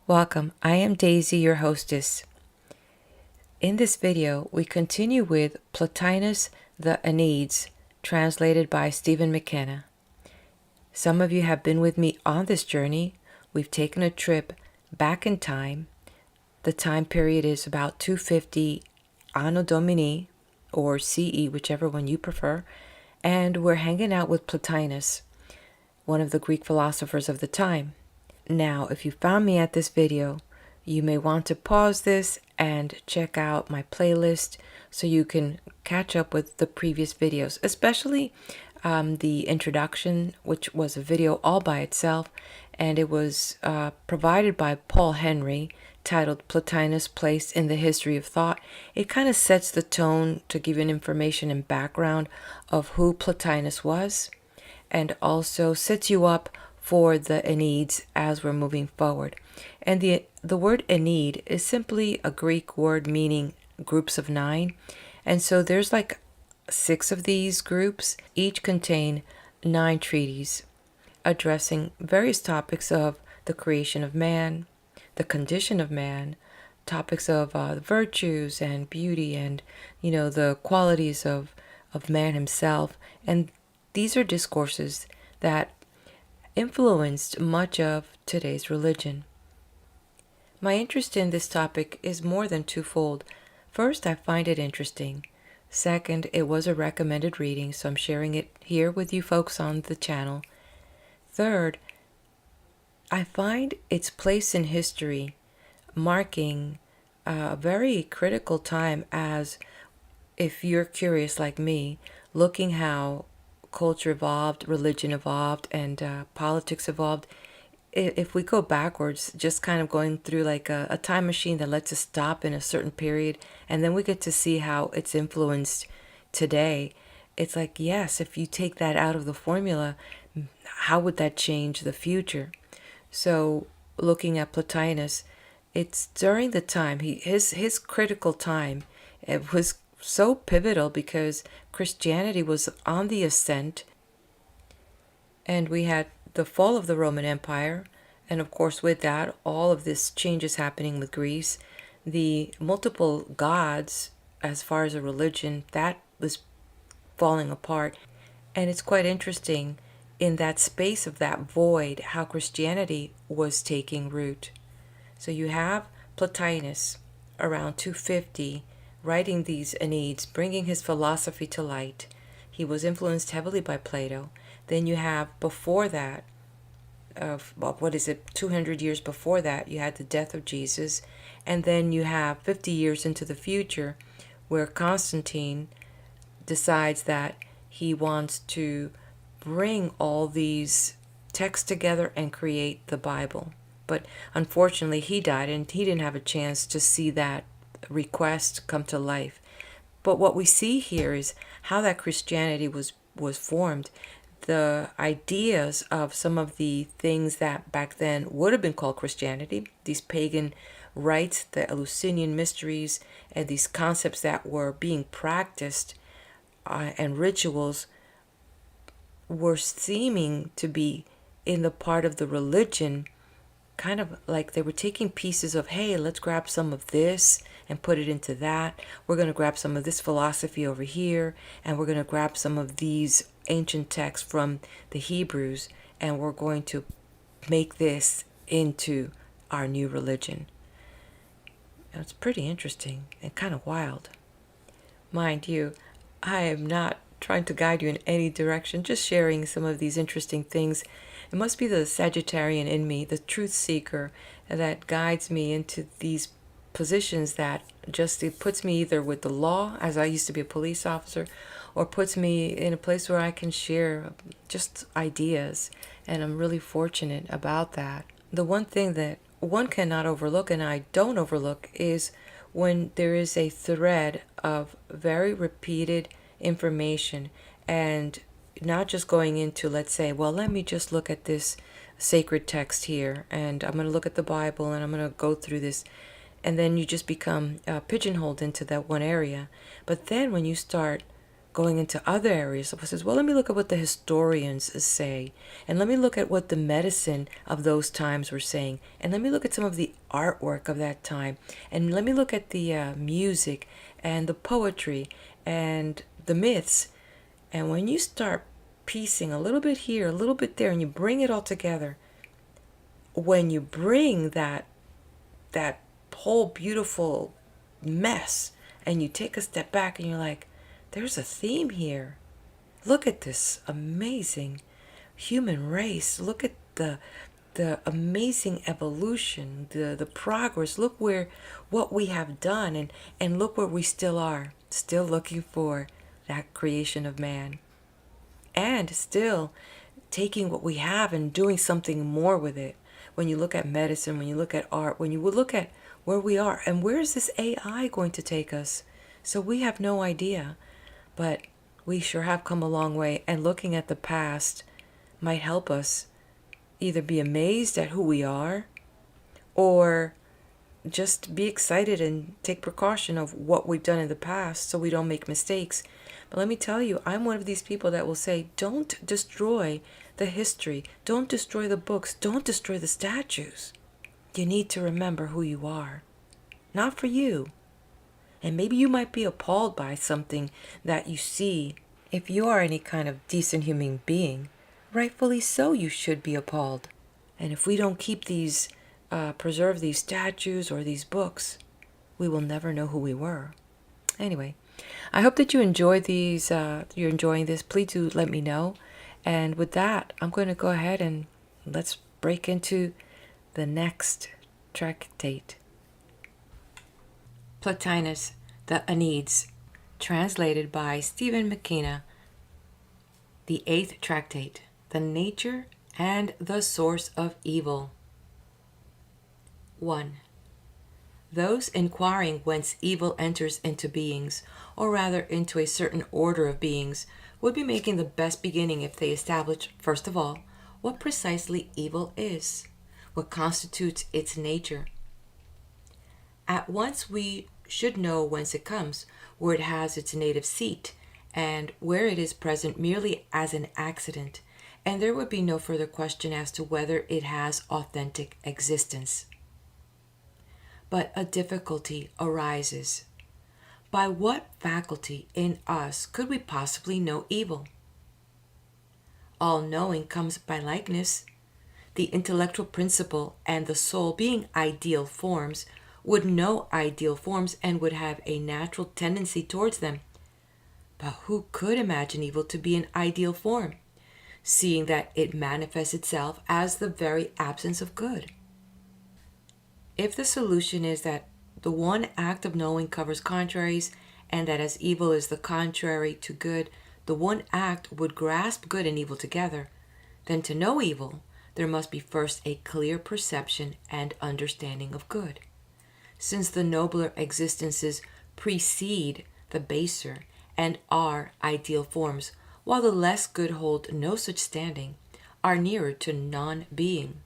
Welcome, I am Daisy, your hostess. In this video, we continue with Plotinus the Enneads, translated by Stephen McKenna. Some of you have been with me on this journey. We've taken a trip back in time. The time period is about 250 Anno Domini, or CE, whichever one you prefer, and we're hanging out with Plotinus, one of the Greek philosophers of the time. Now, if you found me at this video, you may want to pause this and check out my playlist so you can catch up with the previous videos, especially the introduction, which was a video all by itself, and it was provided by Paul Henry, titled Plotinus' Place in the History of Thought. It kind of sets the tone to give you an information and background of who Plotinus was, and also sets you up for the Enneads as we're moving forward. And the word Ennead is simply a Greek word meaning groups of 9. And so there's like 6 of these groups, each contain 9 treatises addressing various topics of the creation of man, the condition of man, topics of virtues and beauty and, the qualities of man himself. And these are discourses that influenced much of today's religion. My interest in this topic is more than twofold. First, I find it interesting. Second, it was a recommended reading, so I'm sharing it here with you folks on the channel. Third, I find its place in history marking a very critical time, as if you're curious like me, looking how culture evolved, religion evolved, and politics evolved. If we go backwards, just kind of going through like a time machine that lets us stop in a certain period, and then we get to see how it's influenced today. It's like, yes, if you take that out of the formula, how would that change the future? So looking at Plotinus, it's during the time, his critical time, it was so pivotal because Christianity was on the ascent, and we had the fall of the Roman Empire, and of course with that all of this changes happening with Greece, the multiple gods as far as a religion that was falling apart. And it's quite interesting in that space of that void how Christianity was taking root. So you have Plotinus around 250 writing these Enneads, bringing his philosophy to light. He was influenced heavily by Plato. Then you have before that, 200 years before that, you had the death of Jesus. And then you have 50 years into the future where Constantine decides that he wants to bring all these texts together and create the Bible. But unfortunately, he died and he didn't have a chance to see that request come to life. But what we see here is how that Christianity was formed. The ideas of some of the things that back then would have been called Christianity, these pagan rites, the Eleusinian mysteries, and these concepts that were being practiced and rituals were seeming to be in the part of the religion, kind of like they were taking pieces of, hey, let's grab some of this and put it into that. We're going to grab some of this philosophy over here, and we're going to grab some of these ancient texts from the Hebrews, and we're going to make this into our new religion. And it's pretty interesting and kind of wild. Mind you, I am not trying to guide you in any direction, just sharing some of these interesting things. It must be the Sagittarian in me, the truth seeker, that guides me into these positions that just it puts me either with the law, as I used to be a police officer, or puts me in a place where I can share just ideas. And I'm really fortunate about that. The one thing that one cannot overlook, and I don't overlook, is when there is a thread of very repeated information, and not just going into, let's say, well, let me just look at this sacred text here, and I'm going to look at the Bible, and I'm going to go through this, and then you just become pigeonholed into that one area. But then when you start going into other areas. So it says, well, let me look at what the historians say, and let me look at what the medicine of those times were saying, and let me look at some of the artwork of that time, and let me look at the music and the poetry and the myths. And when you start piecing a little bit here, a little bit there, and you bring it all together, when you bring that whole beautiful mess and you take a step back and you're like, there's a theme here. Look at this amazing human race. Look at the amazing evolution, the progress. Look what we have done, and look where we still are, still looking for that creation of man, and still taking what we have and doing something more with it. When you look at medicine, when you look at art, when you look at where we are, and where is this AI going to take us? So we have no idea, but we sure have come a long way, and looking at the past might help us either be amazed at who we are, or just be excited and take precaution of what we've done in the past so we don't make mistakes. But let me tell you, I'm one of these people that will say, don't destroy the history, don't destroy the books, don't destroy the statues. You need to remember who you are. Not for you. And maybe you might be appalled by something that you see. If you are any kind of decent human being, rightfully so, you should be appalled. And if we don't keep these, preserve these statues or these books, we will never know who we were. Anyway, I hope that you enjoyed these, you're enjoying this. Please do let me know. And with that, I'm going to go ahead and let's break into the next tractate. Plotinus, the Enneads, translated by Stephen McKenna. The 8th tractate, the nature and the source of evil. 1. Those inquiring whence evil enters into beings, or rather into a certain order of beings, would be making the best beginning if they established, first of all, what precisely evil is, what constitutes its nature. At once we should know whence it comes, where it has its native seat, and where it is present merely as an accident, and there would be no further question as to whether it has authentic existence. But a difficulty arises. By what faculty in us could we possibly know evil? All knowing comes by likeness. The intellectual principle and the soul, being ideal forms, would know ideal forms and would have a natural tendency towards them. But who could imagine evil to be an ideal form, seeing that it manifests itself as the very absence of good? If the solution is that the one act of knowing covers contraries, and that as evil is the contrary to good, the one act would grasp good and evil together, then to know evil, there must be first a clear perception and understanding of good. Since the nobler existences precede the baser and are ideal forms, while the less good hold no such standing, are nearer to non-being.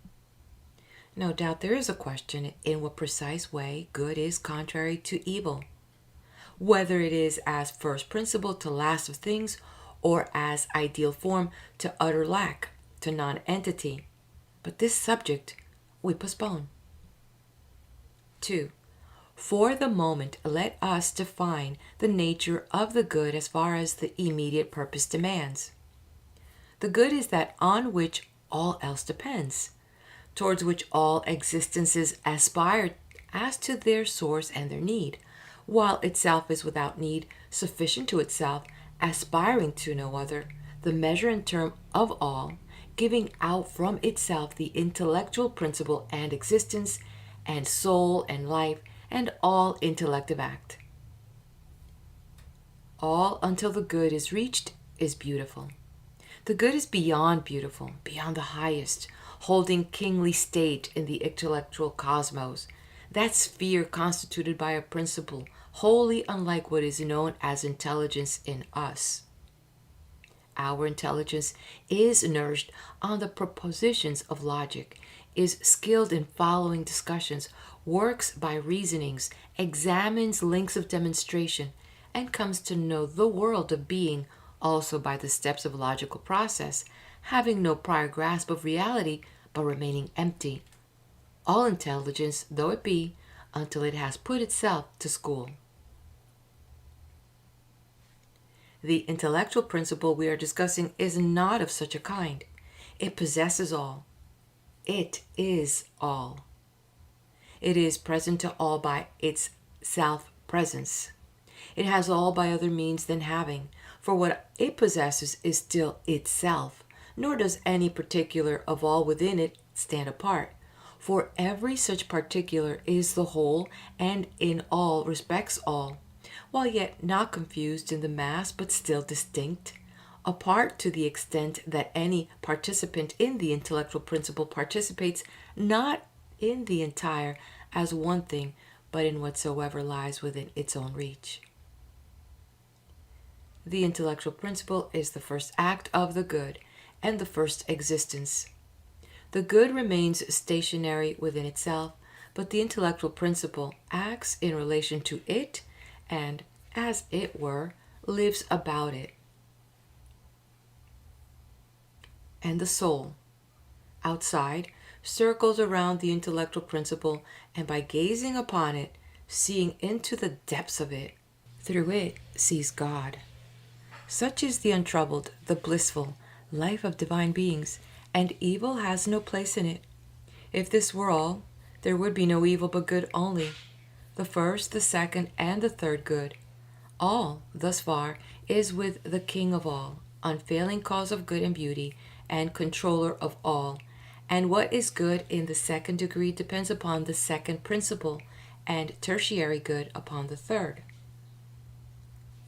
No doubt there is a question in what precise way good is contrary to evil, whether it is as first principle to last of things, or as ideal form to utter lack, to non-entity. But this subject we postpone. 2. For the moment, let us define the nature of the good as far as the immediate purpose demands. The good is that on which all else depends, towards which all existences aspire as to their source and their need, while itself is without need, sufficient to itself, aspiring to no other, the measure and term of all, giving out from itself the intellectual principle and existence, and soul and life, and all intellective act. All until the good is reached is beautiful. The good is beyond beautiful, beyond the highest, holding kingly state in the intellectual cosmos, that sphere constituted by a principle wholly unlike what is known as intelligence in us. Our intelligence is nourished on the propositions of logic, is skilled in following discussions, works by reasonings, examines links of demonstration, and comes to know the world of being also by the steps of logical process, having no prior grasp of reality but remaining empty, all intelligence though it be, until it has put itself to school. The intellectual principle we are discussing is not of such a kind. It possesses all. It is all. It is present to all by its self-presence. It has all by other means than having, for what it possesses is still itself, nor does any particular of all within it stand apart, for every such particular is the whole and in all respects all, while yet not confused in the mass but still distinct, apart to the extent that any participant in the intellectual principle participates not in the entire as one thing, but in whatsoever lies within its own reach. The intellectual principle is the first act of the good and the first existence. The good remains stationary within itself, but the intellectual principle acts in relation to it and, as it were, lives about it. And the soul, outside, circles around the intellectual principle, and by gazing upon it, seeing into the depths of it, through it sees God. Such is the untroubled, the blissful life of divine beings, and evil has no place in it. If this were all, there would be no evil but good only, the first, the second, and the third good. All, thus far, is with the King of all, unfailing cause of good and beauty, and controller of all. And what is good in the second degree depends upon the second principle, and tertiary good upon the third.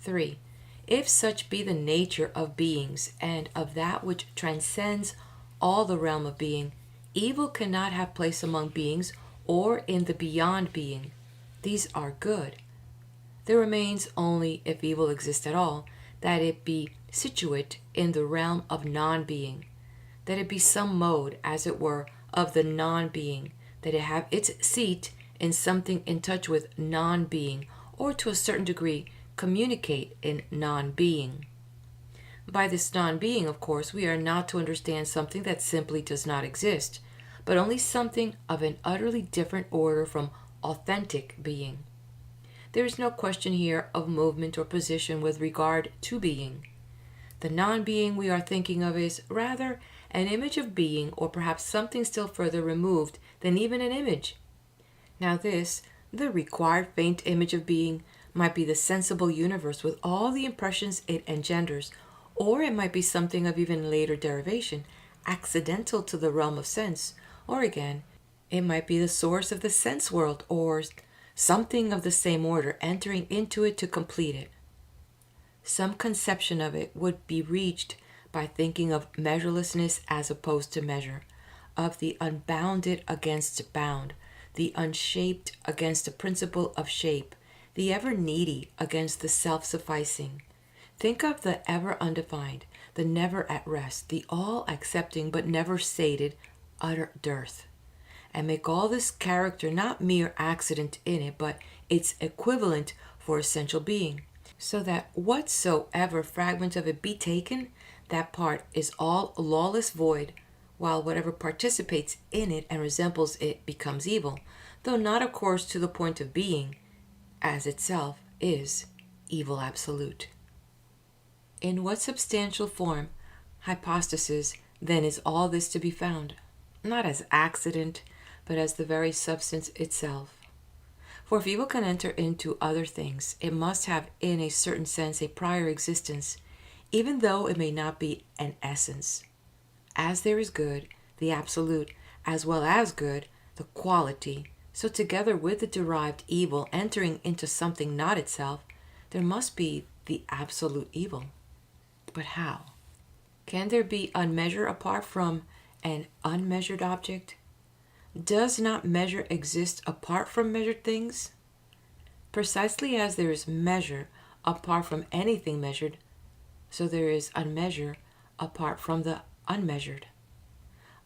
3. If such be the nature of beings, and of that which transcends all the realm of being, evil cannot have place among beings or in the beyond being. These are good. There remains only, if evil exists at all, that it be situate in the realm of non-being, that it be some mode, as it were, of the non-being, that it have its seat in something in touch with non-being, or to a certain degree communicate in non-being. By this non-being, of course, we are not to understand something that simply does not exist, but only something of an utterly different order from authentic being. There is no question here of movement or position with regard to being. The non-being we are thinking of is rather an image of being, or perhaps something still further removed than even an image. Now this, the required faint image of being, might be the sensible universe with all the impressions it engenders, or it might be something of even later derivation, accidental to the realm of sense, or again, it might be the source of the sense world, or something of the same order entering into it to complete it. Some conception of it would be reached by thinking of measurelessness as opposed to measure, of the unbounded against bound, the unshaped against the principle of shape, the ever needy against the self-sufficing. Think of the ever undefined, the never at rest, the all-accepting but never sated utter dearth, and make all this character not mere accident in it, but its equivalent for essential being, so that whatsoever fragment of it be taken, that part is all lawless void, while whatever participates in it and resembles it becomes evil, though not of course to the point of being, as itself is evil absolute. In what substantial form, hypostasis, then is all this to be found? Not as accident, but as the very substance itself. For if evil can enter into other things, it must have in a certain sense a prior existence, even though it may not be an essence. As there is good, the absolute, as well as good, the quality, so together with the derived evil entering into something not itself, there must be the absolute evil. But how? Can there be unmeasure apart from an unmeasured object? Does not measure exist apart from measured things? Precisely as there is measure apart from anything measured, so there is unmeasure apart from the unmeasured.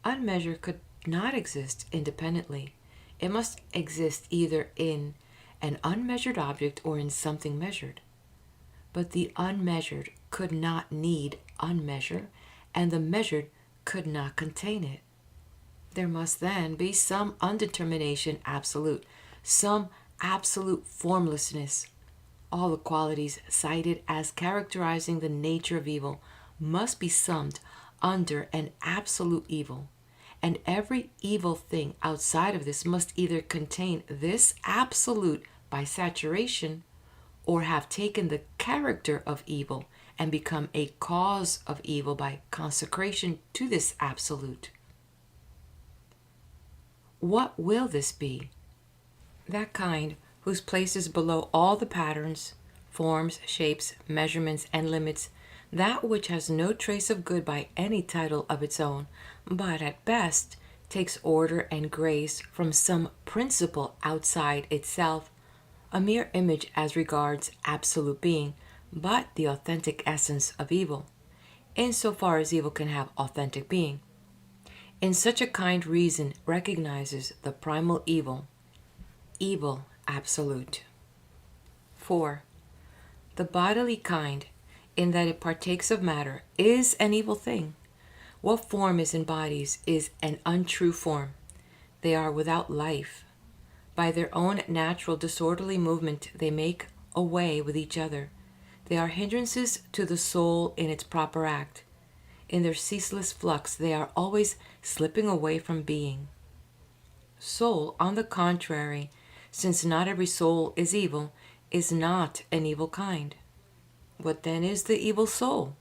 Unmeasured could not exist independently. It must exist either in an unmeasured object or in something measured. but the unmeasured could not need unmeasured, and the measured could not contain it. There must then be some undetermination absolute, some absolute formlessness. All the qualities cited as characterizing the nature of evil must be summed under an absolute evil, and every evil thing outside of this must either contain this absolute by saturation, or have taken the character of evil and become a cause of evil by consecration to this absolute. What will this be? That kind whose place is below all the patterns, forms, shapes, measurements, and limits, that which has no trace of good by any title of its own, but at best takes order and grace from some principle outside itself, a mere image as regards absolute being, but the authentic essence of evil, insofar as evil can have authentic being. In such a kind, reason recognizes the primal evil, evil absolute. 4. The bodily kind, in that it partakes of matter, is an evil thing. What form is in bodies is an untrue form. They are without life. By their own natural disorderly movement they make away with each other. They are hindrances to the soul in its proper act. In their ceaseless flux they are always slipping away from being. Soul, on the contrary, since not every soul is evil, is not an evil kind. What then is the evil soul?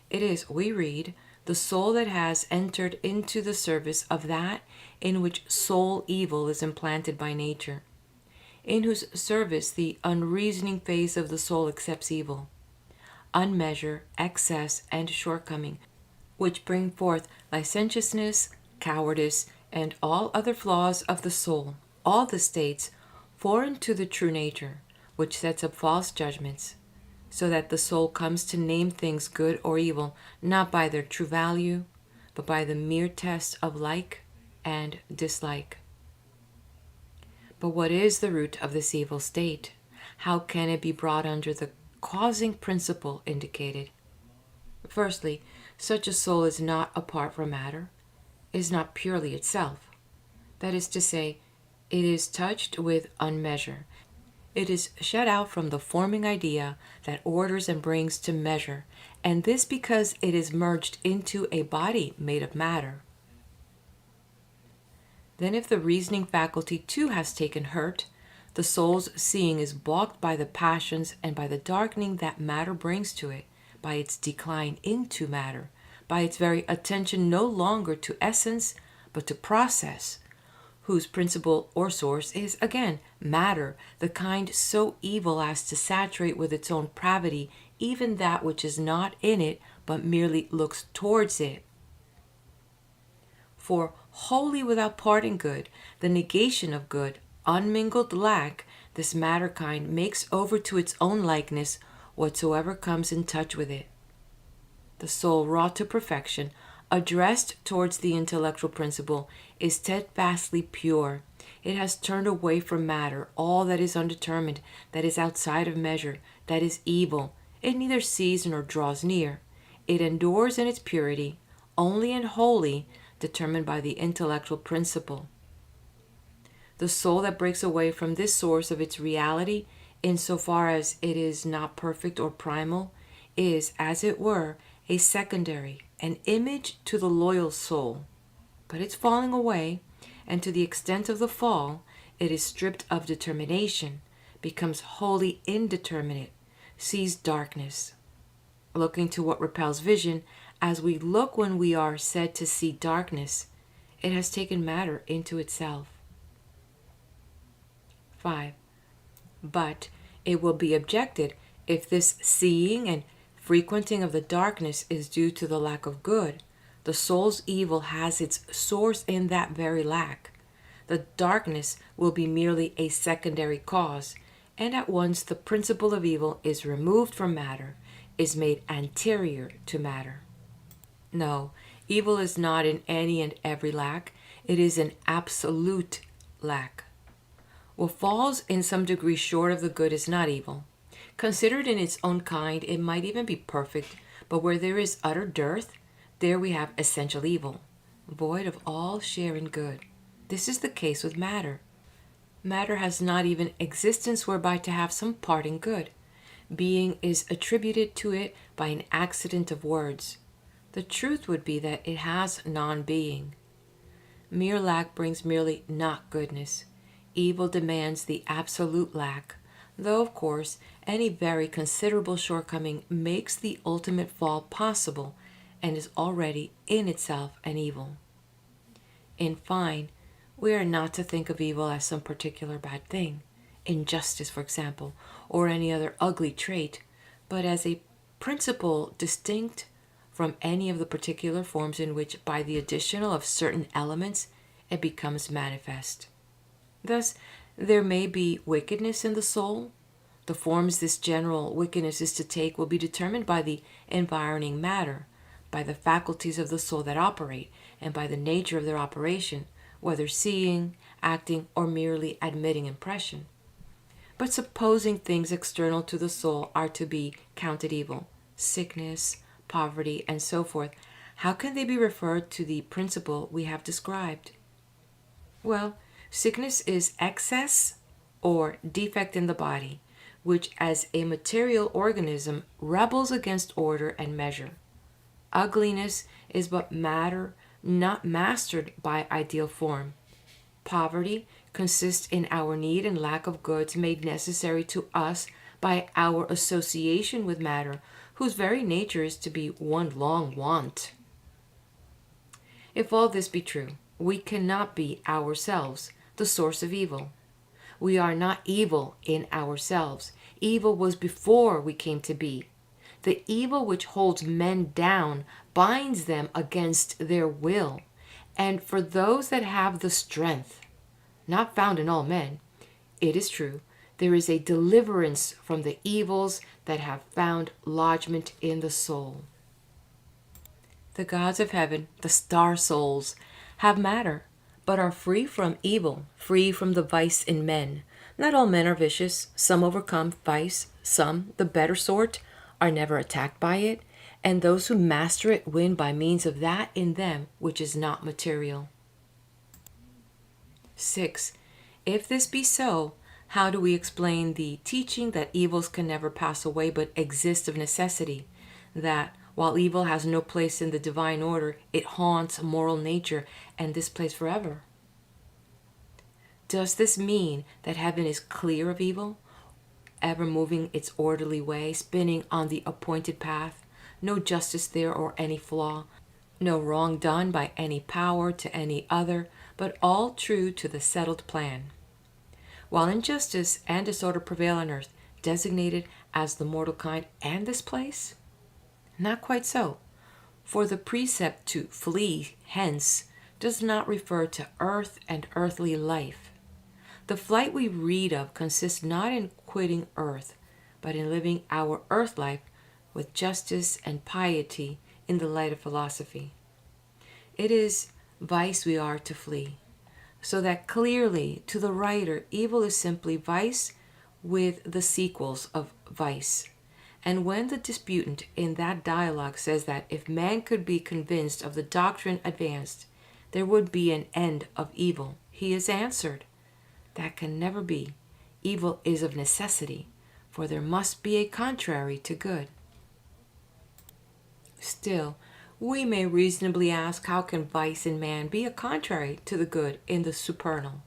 It is, we read, the soul that has entered into the service of that in which soul evil is implanted by nature, in whose service the unreasoning phase of the soul accepts evil, unmeasure, excess, and shortcoming, which bring forth licentiousness, cowardice, and all other flaws of the soul, all the states foreign to the true nature, which sets up false judgments, so that the soul comes to name things good or evil, not by their true value, but by the mere test of like and dislike. But what is the root of this evil state? How can it be brought under the causing principle indicated? Firstly, such a soul is not apart from matter, is not purely itself. That is to say, it is touched with unmeasure. It is shut out from the forming idea that orders and brings to measure, and this because it is merged into a body made of matter. Then if the reasoning faculty too has taken hurt, the soul's seeing is balked by the passions and by the darkening that matter brings to it, by its decline into matter, by its very attention no longer to essence, but to process, whose principle or source is, again, matter, the kind so evil as to saturate with its own pravity even that which is not in it, but merely looks towards it. For wholly without part in good, the negation of good, unmingled lack, this matter kind makes over to its own likeness whatsoever comes in touch with it. The soul wrought to perfection, addressed towards the intellectual principle, is steadfastly pure. It has turned away from matter all that is undetermined, that is outside of measure, that is evil. It neither sees nor draws near. It endures in its purity, only and wholly determined by the intellectual principle. The soul that breaks away from this source of its reality, insofar as it is not perfect or primal, is, as it were, a secondary, an image to the loyal soul. But its falling away, and to the extent of the fall, it is stripped of determination, becomes wholly indeterminate, sees darkness. Looking to what repels vision, as we look when we are said to see darkness, it has taken matter into itself. 5. But it will be objected, if this seeing and frequenting of the darkness is due to the lack of good, the soul's evil has its source in that very lack. The darkness will be merely a secondary cause, and at once the principle of evil is removed from matter, is made anterior to matter. No, evil is not in any and every lack, it is an absolute lack. What falls in some degree short of the good is not evil. Considered in its own kind, it might even be perfect, but where there is utter dearth, there we have essential evil, void of all share in good. This is the case with matter. Matter has not even existence whereby to have some part in good. Being is attributed to it by an accident of words. The truth would be that it has non-being. Mere lack brings merely not goodness. Evil demands the absolute lack, though of course any very considerable shortcoming makes the ultimate fall possible and is already in itself an evil. In fine, we are not to think of evil as some particular bad thing, injustice for example, or any other ugly trait, but as a principle distinct from any of the particular forms in which by the addition of certain elements it becomes manifest. Thus, there may be wickedness in the soul. The forms this general wickedness is to take will be determined by the environing matter, by the faculties of the soul that operate, and by the nature of their operation, whether seeing, acting, or merely admitting impression. But supposing things external to the soul are to be counted evil, sickness, poverty, and so forth, how can they be referred to the principle we have described? Well, sickness is excess or defect in the body, which as a material organism rebels against order and measure. Ugliness is but matter not mastered by ideal form. Poverty consists in our need and lack of goods made necessary to us by our association with matter, whose very nature is to be one long want. If all this be true, we cannot be ourselves the source of evil. We are not evil in ourselves. Evil was before we came to be. The evil which holds men down binds them against their will. And for those that have the strength, not found in all men, it is true, there is a deliverance from the evils that have found lodgment in the soul. The gods of heaven, the star souls, have matter, but are free from evil, free from the vice in men. Not all men are vicious. Some overcome vice. Some, the better sort, are never attacked by it, and those who master it win by means of that in them which is not material. 6. If this be so, how do we explain the teaching that evils can never pass away but exist of necessity, that while evil has no place in the divine order, it haunts moral nature and this place forever? Does this mean that heaven is clear of evil, ever moving its orderly way, spinning on the appointed path, no justice there or any flaw, no wrong done by any power to any other, but all true to the settled plan? While injustice and disorder prevail on earth, designated as the mortal kind and this place? Not quite so, for the precept to flee hence does not refer to earth and earthly life. The flight we read of consists not in quitting earth, but in living our earth life with justice and piety in the light of philosophy. It is vice we are to flee, so that clearly to the writer evil is simply vice with the sequels of vice. And when the disputant in that dialogue says that if man could be convinced of the doctrine advanced, there would be an end of evil, he is answered, that can never be. Evil is of necessity, for there must be a contrary to good. Still, we may reasonably ask, how can vice in man be a contrary to the good in the supernal?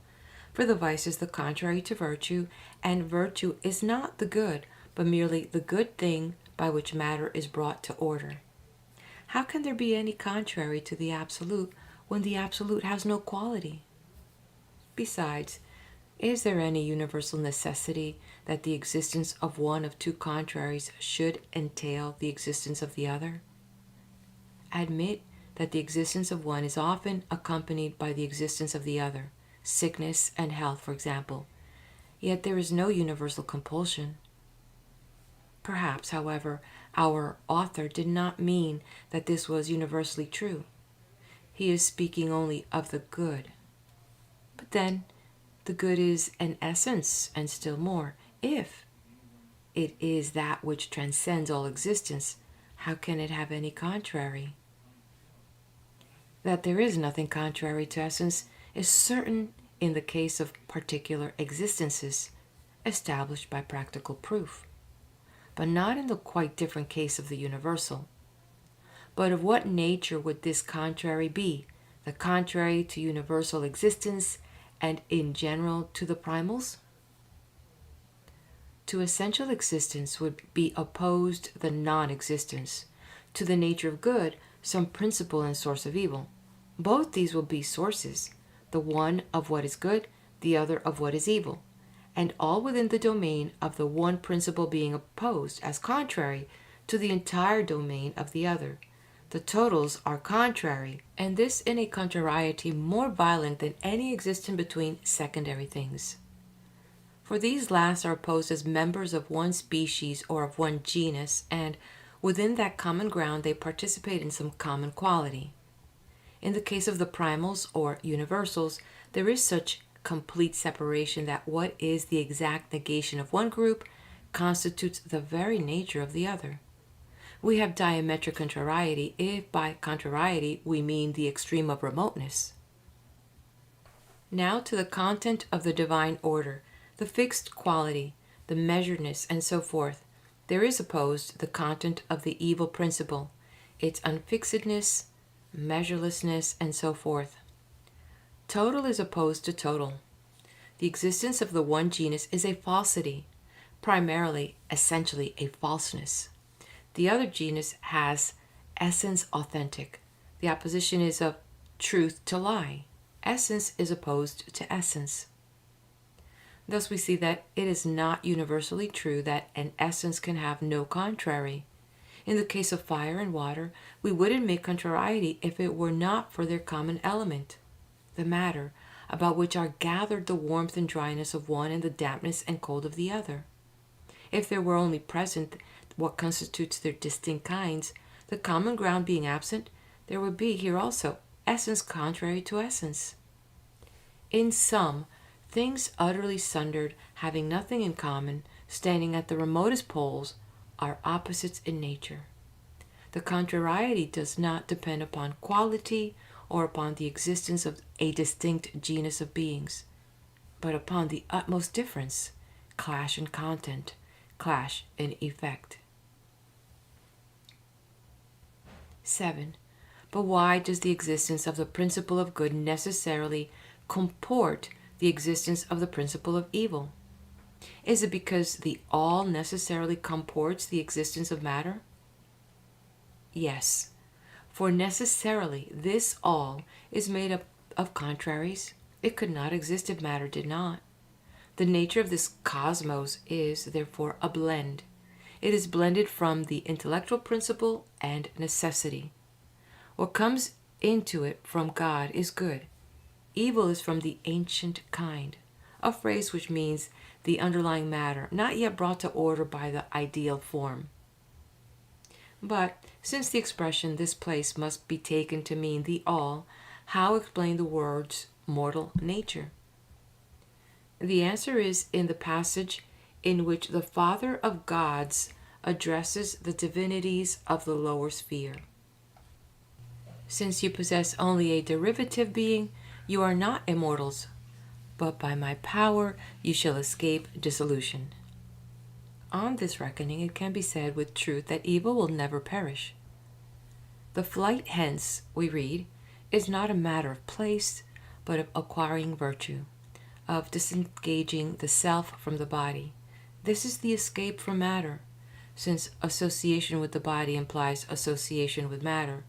For the vice is the contrary to virtue, and virtue is not the good, but merely the good thing by which matter is brought to order. How can there be any contrary to the absolute when the absolute has no quality? Besides, is there any universal necessity that the existence of one of two contraries should entail the existence of the other? Admit that the existence of one is often accompanied by the existence of the other, sickness and health, for example. Yet there is no universal compulsion. Perhaps, however, our author did not mean that this was universally true. He is speaking only of the good. But then, the good is an essence, and still more, if it is that which transcends all existence, how can it have any contrary? That there is nothing contrary to essence is certain in the case of particular existences, established by practical proof, but not in the quite different case of the universal. But of what nature would this contrary be? The contrary to universal existence and in general to the primals? To essential existence would be opposed the non-existence, to the nature of good some principle and source of evil. Both these will be sources, the one of what is good, the other of what is evil, and all within the domain of the one principle being opposed as contrary to the entire domain of the other. The totals are contrary, and this in a contrariety more violent than any existing between secondary things. For these last are opposed as members of one species or of one genus, and within that common ground they participate in some common quality. In the case of the primals or universals, there is such complete separation that what is the exact negation of one group constitutes the very nature of the other. We have diametric contrariety if by contrariety we mean the extreme of remoteness. Now to the content of the divine order, the fixed quality, the measuredness, and so forth. There is opposed the content of the evil principle, its unfixedness, measurelessness, and so forth. Total is opposed to total. The existence of the one genus is a falsity, primarily, essentially a falseness. The other genus has essence authentic. The opposition is of truth to lie. Essence is opposed to essence. Thus we see that it is not universally true that an essence can have no contrary. In the case of fire and water, we would admit contrariety if it were not for their common element, the matter, about which are gathered the warmth and dryness of one and the dampness and cold of the other. If there were only present what constitutes their distinct kinds, the common ground being absent, there would be here also essence contrary to essence. In sum, things utterly sundered, having nothing in common, standing at the remotest poles, are opposites in nature. The contrariety does not depend upon quality or upon the existence of a distinct genus of beings, but upon the utmost difference, clash in content, clash in effect. 7. But why does the existence of the principle of good necessarily comport the existence of the principle of evil? Is it because the all necessarily comports the existence of matter? Yes, for necessarily this all is made up of contraries. It could not exist if matter did not. The nature of this cosmos is, therefore, a blend. It is blended from the intellectual principle and necessity. What comes into it from God is good. Evil is from the ancient kind, a phrase which means the underlying matter, not yet brought to order by the ideal form. But since the expression this place must be taken to mean the all, how explain the words mortal nature? The answer is in the passage in which the Father of gods addresses the divinities of the lower sphere. Since you possess only a derivative being, you are not immortals, but by my power you shall escape dissolution. On this reckoning it can be said with truth that evil will never perish. The flight hence, we read, is not a matter of place, but of acquiring virtue, of disengaging the self from the body. This is the escape from matter, since association with the body implies association with matter.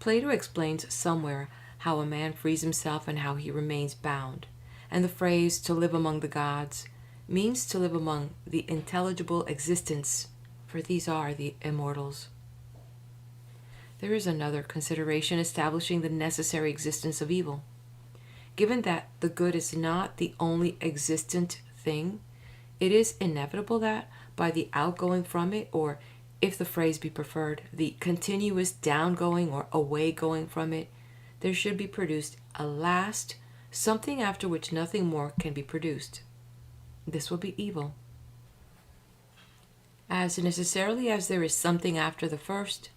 Plato explains somewhere how a man frees himself and how he remains bound, and the phrase to live among the gods means to live among the intelligible existence, for these are the immortals. There is another consideration establishing the necessary existence of evil. Given that the good is not the only existent thing, it is inevitable that, by the outgoing from it, or, if the phrase be preferred, the continuous downgoing or away-going from it, there should be produced a last, something after which nothing more can be produced. This will be evil. As necessarily as there is something after the first,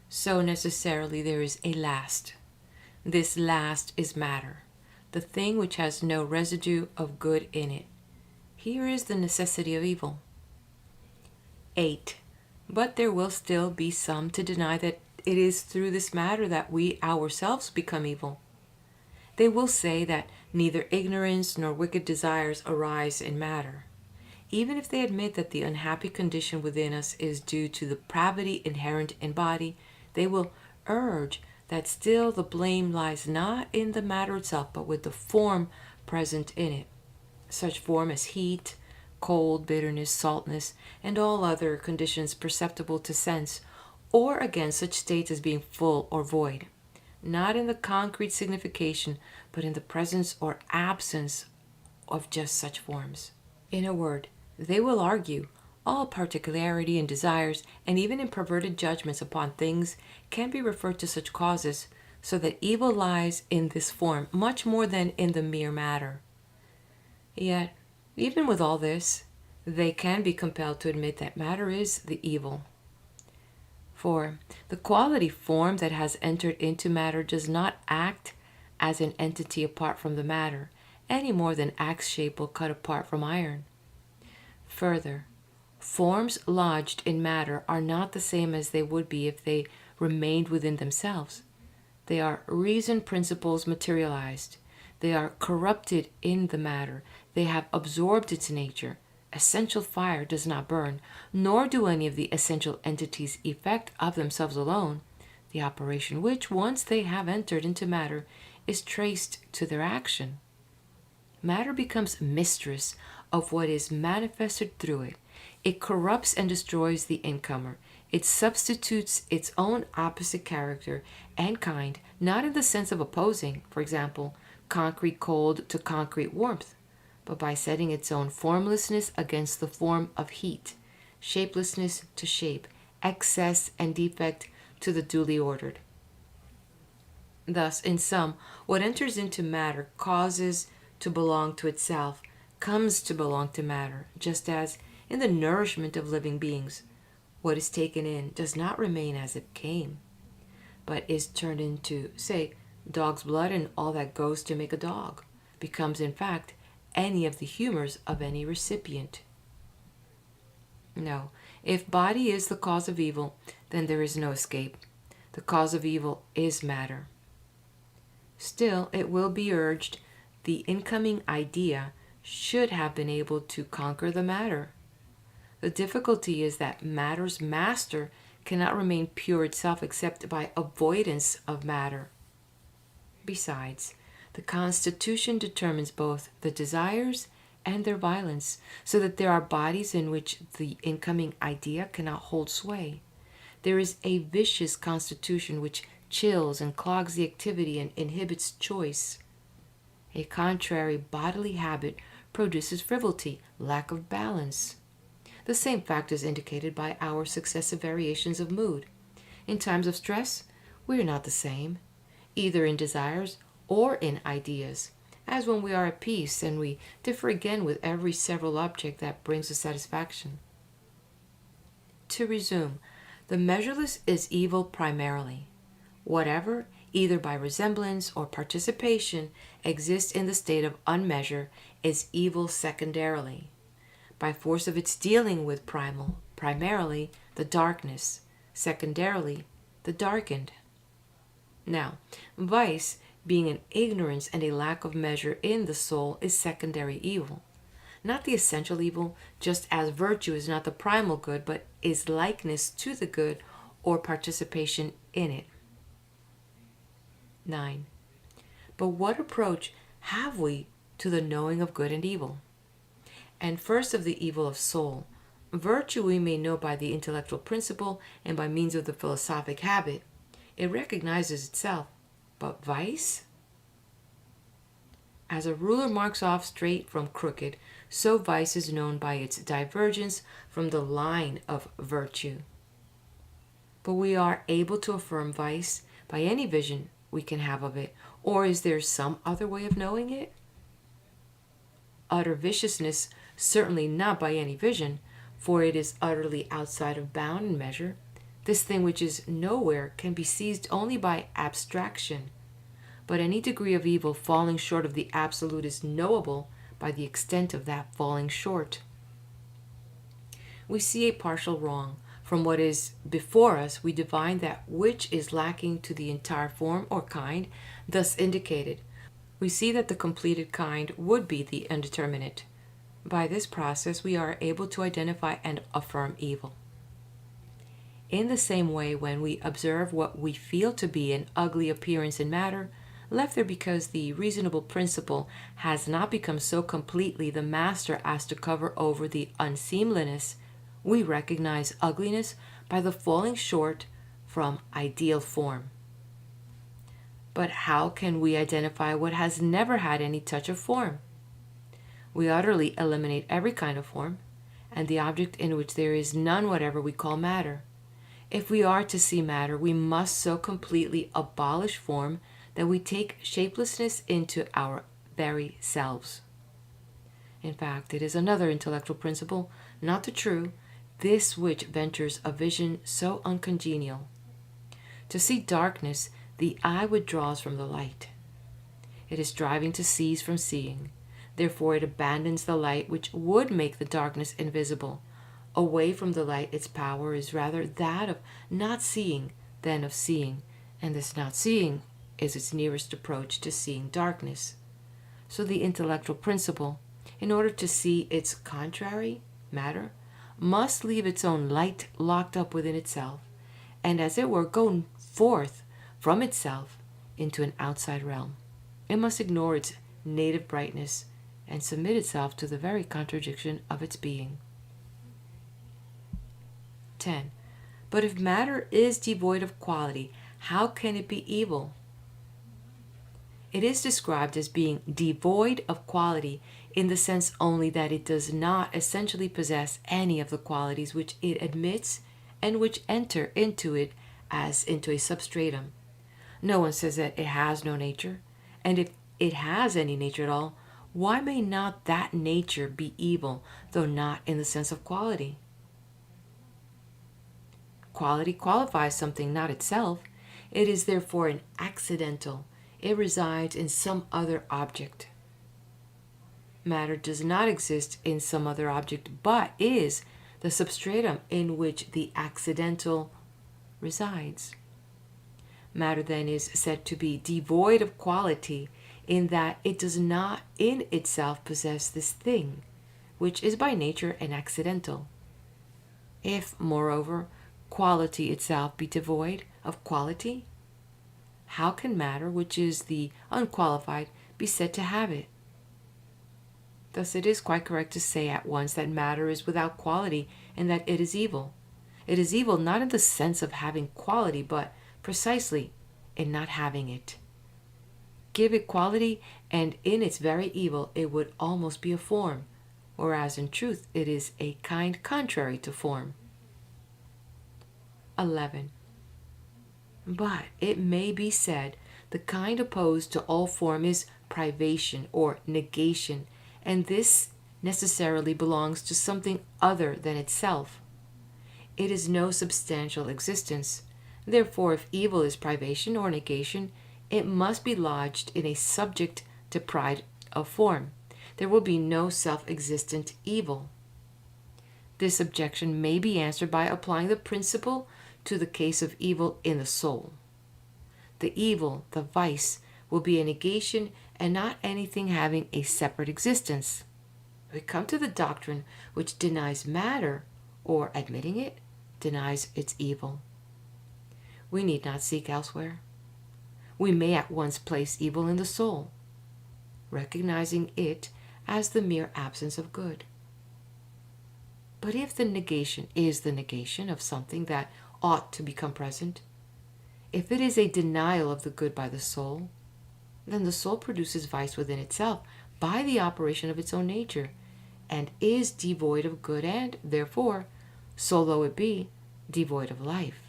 so necessarily there is a last. This last is matter, the thing which has no residue of good in it. Here is the necessity of evil. 8. But there will still be some to deny that it is through this matter that we ourselves become evil. They will say that neither ignorance nor wicked desires arise in matter. Even if they admit that the unhappy condition within us is due to the pravity inherent in body, they will urge that still the blame lies not in the matter itself, but with the form present in it. Such form as heat, cold, bitterness, saltness, and all other conditions perceptible to sense, or again such states as being full or void, not in the concrete signification, but in the presence or absence of just such forms. In a word, they will argue all particularity in desires and even in perverted judgments upon things can be referred to such causes, so that evil lies in this form much more than in the mere matter. Yet, even with all this, they can be compelled to admit that matter is the evil. For the quality form that has entered into matter does not act as an entity apart from the matter, any more than axe shape will cut apart from iron. Further, forms lodged in matter are not the same as they would be if they remained within themselves. They are reason principles materialized. They are corrupted in the matter. They have absorbed its nature. Essential fire does not burn, nor do any of the essential entities effect of themselves alone. The operation which, once they have entered into matter, is traced to their action. Matter becomes mistress of what is manifested through it. It corrupts and destroys the incomer. It substitutes its own opposite character and kind, not in the sense of opposing, for example, concrete cold to concrete warmth, but by setting its own formlessness against the form of heat, shapelessness to shape, excess and defect to the duly ordered. Thus, in sum, what enters into matter causes to belong to itself, comes to belong to matter, just as in the nourishment of living beings, what is taken in does not remain as it came, but is turned into, say, dog's blood, and all that goes to make a dog becomes, in fact, any of the humors of any recipient. No, if body is the cause of evil, then there is no escape. The cause of evil is matter. Still, it will be urged the incoming idea should have been able to conquer the matter. The difficulty is that matter's master cannot remain pure itself except by avoidance of matter. Besides, the constitution determines both the desires and their violence, so that there are bodies in which the incoming idea cannot hold sway. There is a vicious constitution which chills and clogs the activity and inhibits choice. A contrary bodily habit produces frivolity, lack of balance. The same fact is indicated by our successive variations of mood. In times of stress, we are not the same, either in desires or in ideas, as when we are at peace, and we differ again with every several object that brings us satisfaction. To resume, the measureless is evil primarily. Whatever, either by resemblance or participation, exists in the state of unmeasure is evil secondarily, by force of its dealing with primarily the darkness, secondarily the darkened. Now, vice, being an ignorance and a lack of measure in the soul, is secondary evil, not the essential evil, just as virtue is not the primal good, but is likeness to the good or participation in it. 9. But what approach have we to the knowing of good and evil? And first of the evil of soul. Virtue we may know by the intellectual principle and by means of the philosophic habit. It recognizes itself. But vice? As a ruler marks off straight from crooked, so vice is known by its divergence from the line of virtue. But we are able to affirm vice by any vision we can have of it, or is there some other way of knowing it? Utter viciousness, certainly not by any vision, for it is utterly outside of bound and measure. This thing which is nowhere can be seized only by abstraction. But any degree of evil falling short of the absolute is knowable by the extent of that falling short. We see a partial wrong. From what is before us, we divine that which is lacking to the entire form or kind, thus indicated. We see that the completed kind would be the indeterminate. By this process, we are able to identify and affirm evil. In the same way, when we observe what we feel to be an ugly appearance in matter, left there because the reasonable principle has not become so completely the master as to cover over the unseemliness, we recognize ugliness by the falling short from ideal form. But how can we identify what has never had any touch of form? We utterly eliminate every kind of form, and the object in which there is none whatever we call matter. If we are to see matter, we must so completely abolish form that we take shapelessness into our very selves. In fact, it is another intellectual principle, not the true, this which ventures a vision so uncongenial. To see darkness, the eye withdraws from the light. It is striving to cease from seeing. Therefore it abandons the light which would make the darkness invisible. Away from the light, its power is rather that of not seeing than of seeing, and this not seeing is its nearest approach to seeing darkness. So the intellectual principle, in order to see its contrary, matter, must leave its own light locked up within itself, and as it were go forth from itself into an outside realm. It must ignore its native brightness and submit itself to the very contradiction of its being. 10. But if matter is devoid of quality, how can it be evil? It is described as being devoid of quality in the sense only that it does not essentially possess any of the qualities which it admits and which enter into it as into a substratum. No one says that it has no nature, and if it has any nature at all, why may not that nature be evil, though not in the sense of quality? Quality qualifies something, not itself. It is therefore an accidental. It resides in some other object. Matter does not exist in some other object, but is the substratum in which the accidental resides. Matter then is said to be devoid of quality in that it does not in itself possess this thing, which is by nature an accidental. If, moreover, quality itself be devoid of quality, how can matter, which is the unqualified, be said to have it? Thus it is quite correct to say at once that matter is without quality and that it is evil. It is evil not in the sense of having quality, but precisely in not having it. Give it quality, and in its very evil it would almost be a form, whereas in truth it is a kind contrary to form. 11. But it may be said the kind opposed to all form is privation or negation, and this necessarily belongs to something other than itself. It is no substantial existence. Therefore, if evil is privation or negation, it must be lodged in a subject deprived of form. There will be no self-existent evil. This objection may be answered by applying the principle to the case of evil in the soul. The evil, the vice, will be a negation and not anything having a separate existence. We come to the doctrine which denies matter, or admitting it, denies its evil. We need not seek elsewhere. We may at once place evil in the soul, recognizing it as the mere absence of good. But if the negation is the negation of something that ought to become present, if it is a denial of the good by the soul, then the soul produces vice within itself by the operation of its own nature, and is devoid of good and, therefore, so though it be, devoid of life.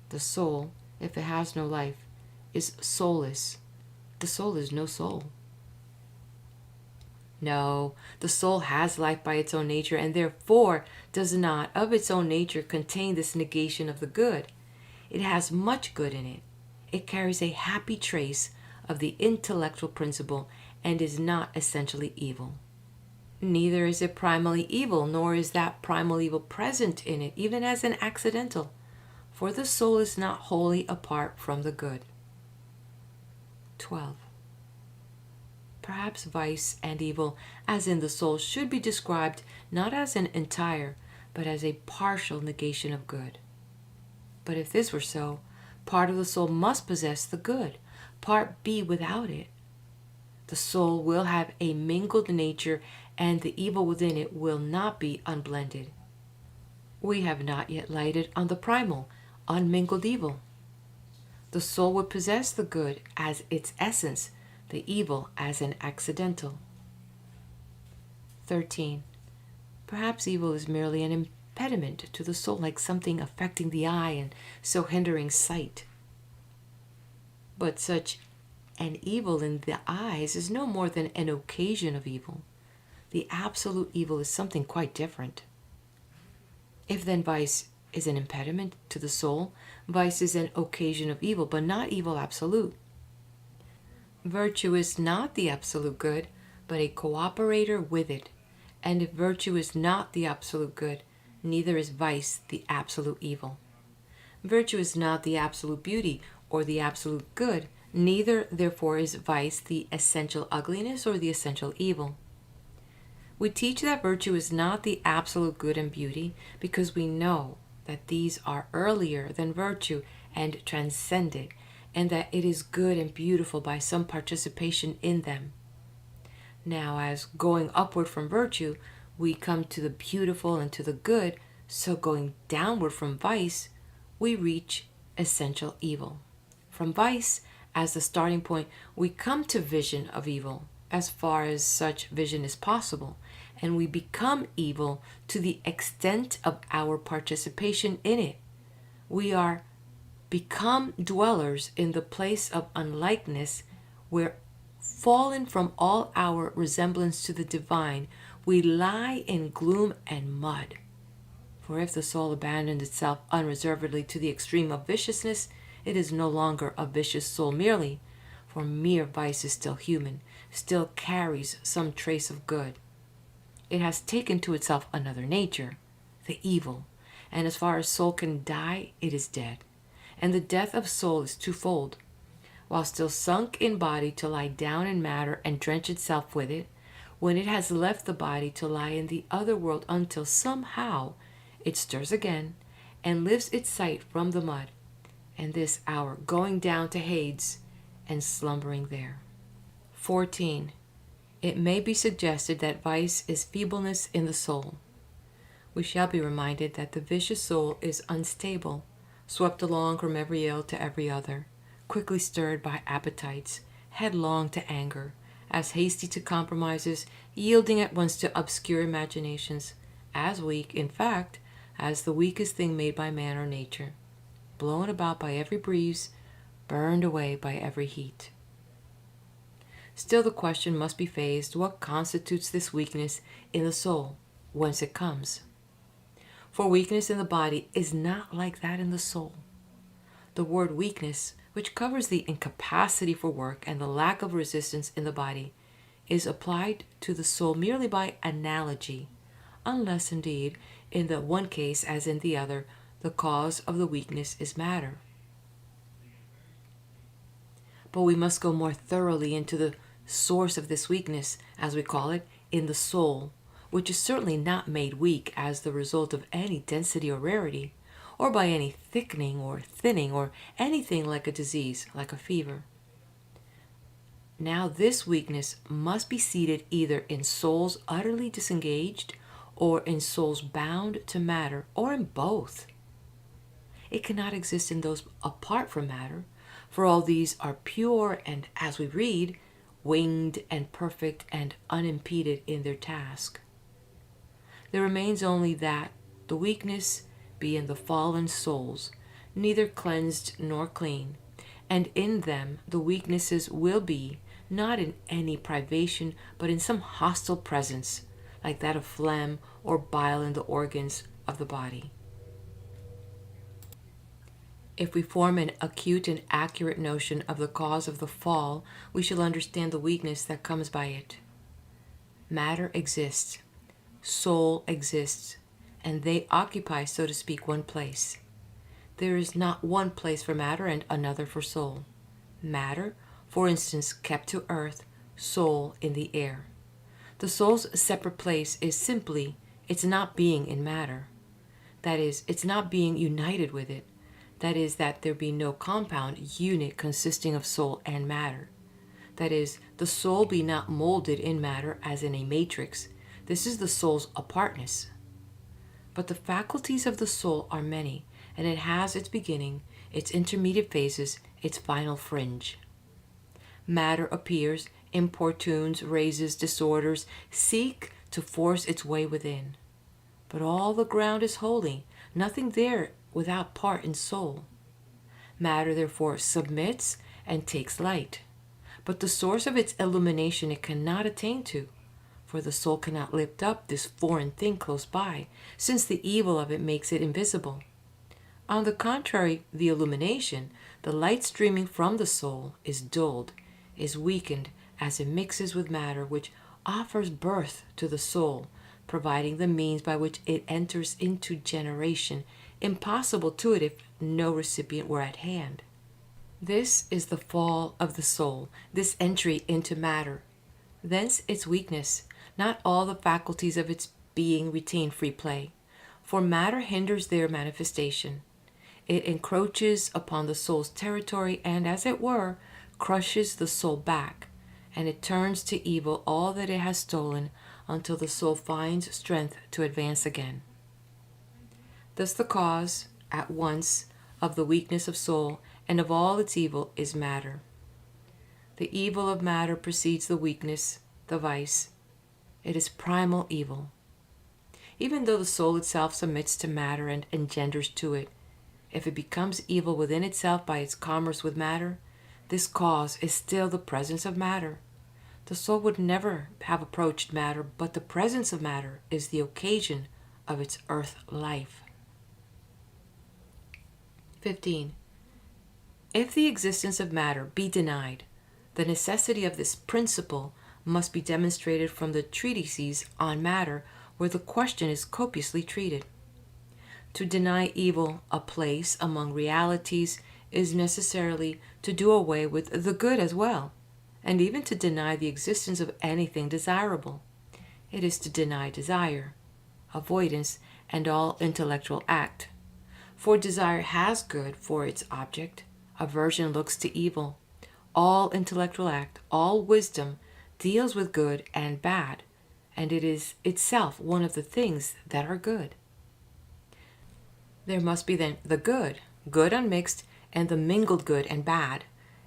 The soul, if it has no life, is soulless. The soul is no soul. No, the soul has life by its own nature and therefore does not of its own nature contain this negation of the good. It has much good in it. It carries a happy trace of the intellectual principle and is not essentially evil. Neither is it primally evil, nor is that primal evil present in it, even as an accidental, for the soul is not wholly apart from the good. 12. Perhaps vice and evil, as in the soul, should be described not as an entire, but as a partial negation of good. But if this were so, part of the soul must possess the good, part be without it. The soul will have a mingled nature, and the evil within it will not be unblended. We have not yet lighted on the primal, unmingled evil. The soul would possess the good as its essence, the evil as an accidental. 13. Perhaps evil is merely an impediment to the soul, like something affecting the eye and so hindering sight. But such an evil in the eyes is no more than an occasion of evil. The absolute evil is something quite different. If then vice is an impediment to the soul, vice is an occasion of evil, but not evil absolute. Virtue is not the absolute good, but a cooperator with it. And if virtue is not the absolute good, neither is vice the absolute evil. Virtue is not the absolute beauty or the absolute good, neither therefore is vice the essential ugliness or the essential evil. We teach that virtue is not the absolute good and beauty because we know that these are earlier than virtue and transcend it, and that it is good and beautiful by some participation in them. Now, as going upward from virtue, we come to the beautiful and to the good, so going downward from vice, we reach essential evil. From vice, as the starting point, we come to vision of evil, as far as such vision is possible, and we become evil to the extent of our participation in it. We are become dwellers in the place of unlikeness, where, fallen from all our resemblance to the divine, we lie in gloom and mud. For if the soul abandoned itself unreservedly to the extreme of viciousness, it is no longer a vicious soul merely, for mere vice is still human, still carries some trace of good. It has taken to itself another nature, the evil, and as far as soul can die, it is dead. And the death of soul is twofold. While still sunk in body to lie down in matter and drench itself with it, when it has left the body to lie in the other world until somehow it stirs again and lifts its sight from the mud, and this hour going down to Hades and slumbering there. 14. It may be suggested that vice is feebleness in the soul. We shall be reminded that the vicious soul is unstable, swept along from every ill to every other, quickly stirred by appetites, headlong to anger, as hasty to compromises, yielding at once to obscure imaginations, as weak, in fact, as the weakest thing made by man or nature, blown about by every breeze, burned away by every heat. Still the question must be faced, what constitutes this weakness in the soul, whence it comes? For weakness in the body is not like that in the soul. The word weakness, which covers the incapacity for work and the lack of resistance in the body, is applied to the soul merely by analogy, unless indeed, in the one case as in the other, the cause of the weakness is matter. But we must go more thoroughly into the source of this weakness, as we call it, in the soul, which is certainly not made weak as the result of any density or rarity, or by any thickening or thinning, or anything like a disease, like a fever. Now this weakness must be seated either in souls utterly disengaged, or in souls bound to matter, or in both. It cannot exist in those apart from matter, for all these are pure and, as we read, winged and perfect and unimpeded in their task. There remains only that the weakness be in the fallen souls, neither cleansed nor clean, and in them the weaknesses will be not in any privation, but in some hostile presence, like that of phlegm or bile in the organs of the body. If we form an acute and accurate notion of the cause of the fall, we shall understand the weakness that comes by it. Matter exists, soul exists, and they occupy, so to speak, one place. There is not one place for matter and another for soul. Matter, for instance, kept to earth, soul in the air. The soul's separate place is simply its not being in matter. That is, its not being united with it. That is, that there be no compound unit consisting of soul and matter. That is, the soul be not molded in matter as in a matrix. This is the soul's apartness. But the faculties of the soul are many, and it has its beginning, its intermediate phases, its final fringe. Matter appears, importunes, raises, disorders, seek to force its way within. But all the ground is holy, nothing there without part in soul. Matter therefore submits and takes light, but the source of its illumination it cannot attain to, for the soul cannot lift up this foreign thing close by, since the evil of it makes it invisible. On the contrary, the illumination, the light streaming from the soul, is dulled, is weakened as it mixes with matter, which offers birth to the soul, providing the means by which it enters into generation, impossible to it if no recipient were at hand. This is the fall of the soul, this entry into matter. Thence its weakness. Not all the faculties of its being retain free play, for matter hinders their manifestation. It encroaches upon the soul's territory and, as it were, crushes the soul back, and it turns to evil all that it has stolen until the soul finds strength to advance again. Thus the cause, at once, of the weakness of soul and of all its evil is matter. The evil of matter precedes the weakness, the vice. It is primal evil. Even though the soul itself submits to matter and engenders to it, if it becomes evil within itself by its commerce with matter, this cause is still the presence of matter. The soul would never have approached matter, but the presence of matter is the occasion of its earth life. 15. If the existence of matter be denied, the necessity of this principle must be demonstrated from the treatises on matter, where the question is copiously treated. To deny evil a place among realities is necessarily to do away with the good as well, and even to deny the existence of anything desirable. It is to deny desire, avoidance, and all intellectual act. For desire has good for its object, aversion looks to evil. All intellectual act, all wisdom, deals with good and bad, and it is itself one of the things that are good. There must be then the good, good unmixed, and the mingled good and bad,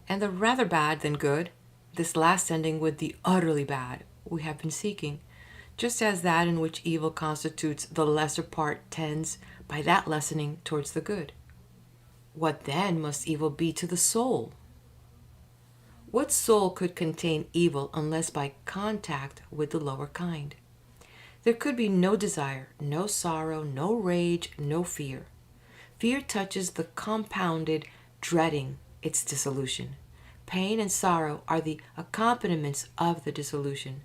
and the rather bad than good, this last ending with the utterly bad we have been seeking, just as that in which evil constitutes the lesser part tends by that lessening towards the good. What then must evil be to the soul? What soul could contain evil unless by contact with the lower kind? There could be no desire, no sorrow, no rage, no fear. Fear touches the compounded, dreading its dissolution. Pain and sorrow are the accompaniments of the dissolution.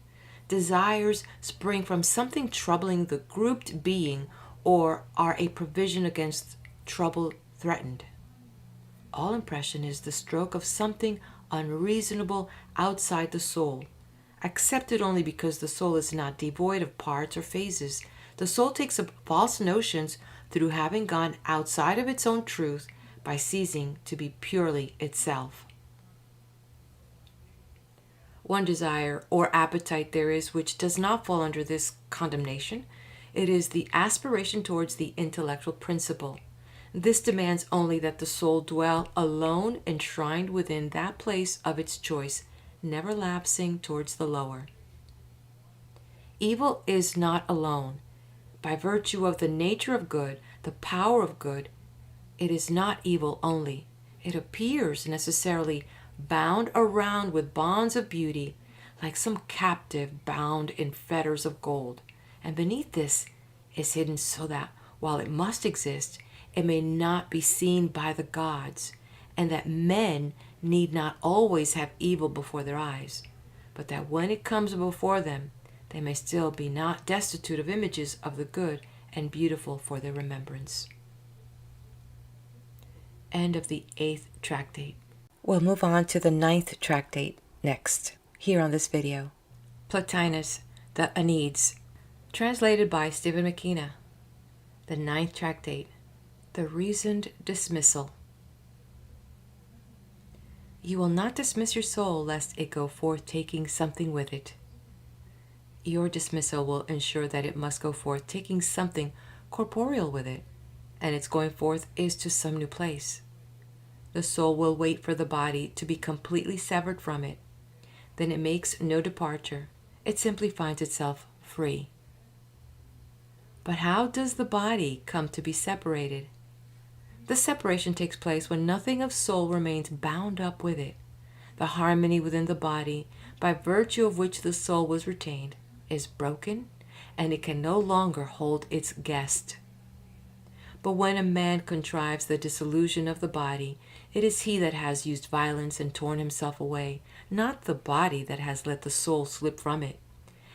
Desires spring from something troubling the grouped being or are a provision against trouble threatened. All impression is the stroke of something unreasonable outside the soul, accepted only because the soul is not devoid of parts or phases. The soul takes up false notions through having gone outside of its own truth by ceasing to be purely itself. One desire or appetite there is which does not fall under this condemnation. It is the aspiration towards the intellectual principle. This demands only that the soul dwell alone, enshrined within that place of its choice, never lapsing towards the lower. Evil is not alone. By virtue of the nature of good, the power of good, it is not evil only. It appears necessarily bound around with bonds of beauty, like some captive bound in fetters of gold. And beneath this is hidden so that, while it must exist, it may not be seen by the gods, and that men need not always have evil before their eyes, but that when it comes before them, they may still be not destitute of images of the good and beautiful for their remembrance. End of the 8th tractate. We'll move on to the 9th tractate next, here on this video. Plotinus, the Enneads, translated by Stephen McKenna. The 9th tractate, the reasoned dismissal. You will not dismiss your soul lest it go forth taking something with it. Your dismissal will ensure that it must go forth taking something corporeal with it, and its going forth is to some new place. The soul will wait for the body to be completely severed from it. Then it makes no departure. It simply finds itself free. But how does the body come to be separated? The separation takes place when nothing of soul remains bound up with it. The harmony within the body, by virtue of which the soul was retained, is broken, and it can no longer hold its guest. But when a man contrives the dissolution of the body, it is he that has used violence and torn himself away, not the body that has let the soul slip from it.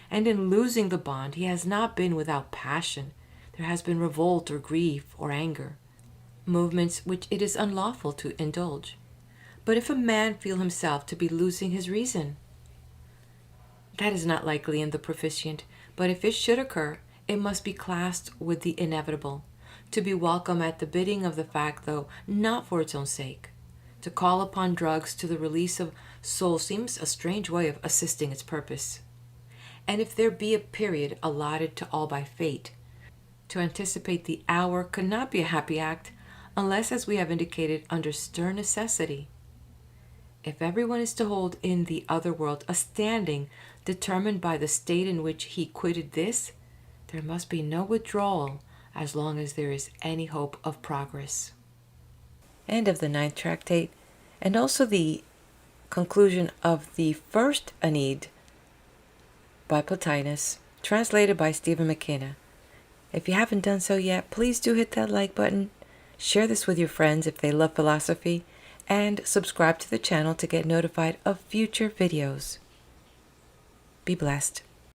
And in losing the bond, he has not been without passion. There has been revolt or grief or anger, movements which it is unlawful to indulge. But if a man feel himself to be losing his reason, that is not likely in the proficient, but if it should occur, it must be classed with the inevitable, to be welcome at the bidding of the fact, though not for its own sake. To call upon drugs to the release of soul seems a strange way of assisting its purpose. And if there be a period allotted to all by fate, to anticipate the hour could not be a happy act, unless, as we have indicated, under stern necessity. If everyone is to hold in the other world a standing determined by the state in which he quitted this, there must be no withdrawal as long as there is any hope of progress. End of the 9th tractate, and also the conclusion of the First Ennead by Plotinus, translated by Stephen McKenna. If you haven't done so yet, please do hit that like button, share this with your friends if they love philosophy, and subscribe to the channel to get notified of future videos. Be blessed.